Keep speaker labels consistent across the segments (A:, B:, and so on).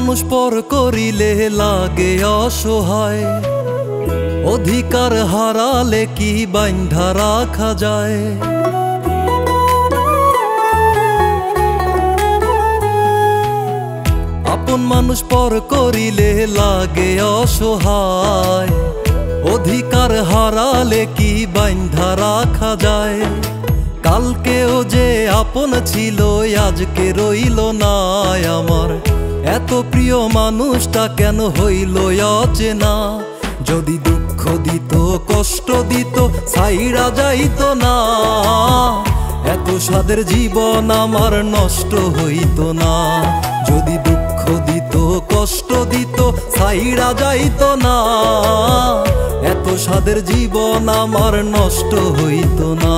A: মানুষ পর করিলে লাগে অসহায়, অধিকার হারালে কি বাঁধা রাখা যায়। আপন মানুষ পর করিলে লাগে অসহায়, অধিকার হারালে কি বাঁধা রাখা যায়। কালকেও যে আপন ছিল আজকে রইল না আমার, এত প্রিয় মানুষটা কেন হইল অচেনা। যদি দুঃখ দিত কষ্ট দিত ছাইড়া যাইত না, এত স্বাদের জীবন আমার নষ্ট হইত না। যদি দুঃখ দিত কষ্ট দিত ছাইড়া যাইত না, এত স্বাদের জীবন আমার নষ্ট হইত না।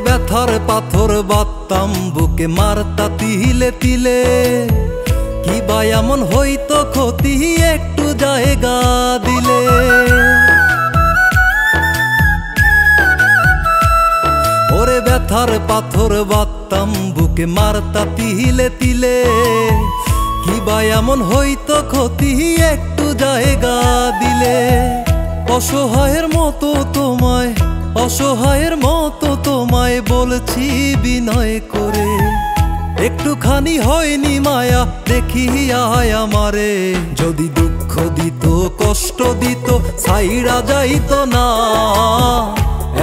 A: ব্যথার পাথর বাত্তাম বুকে মারতা তিলে তিলে, কি বা এমন হইতো ক্ষতি একটু জায়গা দিলে। ওরে ব্যথার পাথর বাত্তাম বুকে মারতা তিলে তিলে, কি বা এমন হইতো ক্ষতি একটু জায়গা দিলে। অসহায়ের মতো তোমায়, অসহায়ের মতো তোমায় বলছি বিনয় করে, একটুখানি হয়নি মায়া দেখিয়া আমারে। যদি দুঃখ দিত কষ্ট দিত ছাইড়া যাইত না,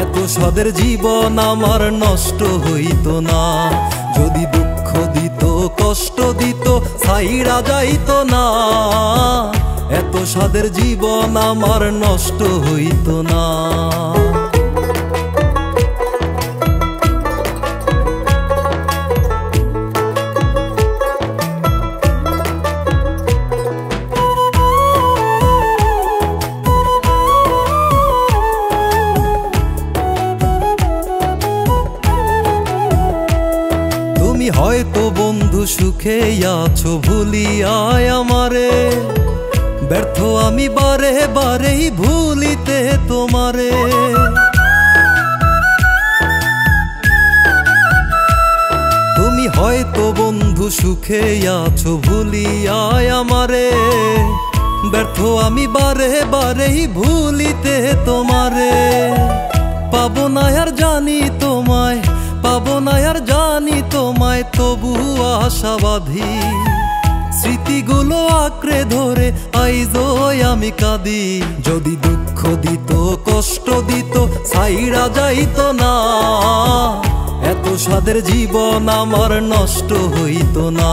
A: এত স্বাদের জীবন আমার নষ্ট হইত না। যদি দুঃখ দিত কষ্ট দিত ছাইড়া যাইত না, এত স্বাদের জীবন আমার নষ্ট হইত না। তুমি হয়তো বন্ধু সুখে আছো ভুলিয়ায় আমারে, ব্যর্থ আমি বারে বারেই ভুলিতে তোমারে। তুমি হয়তো বন্ধু সুখে আছো ভুলিয়ায় আমারে, ব্যর্থ আমি বারে বারেই ভুলিতে তোমারে। পাবো না আর জানি তোমায়, পাবো না আর জানি তোমায়, তবু আশাবাদী। স্মৃতিগুলো আঁকড়ে ধরে আইজো আমি কাঁদি। যদি দুঃখ দিত কষ্ট দিত ছাইড়া যাইত না, এত স্বাদের জীবন আমার নষ্ট হইত না।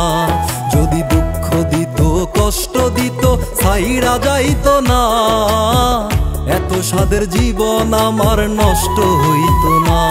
A: যদি দুঃখ দিত কষ্ট দিত ছাইড়া যাইত না, এত স্বাদের জীবন আমার নষ্ট হইত না।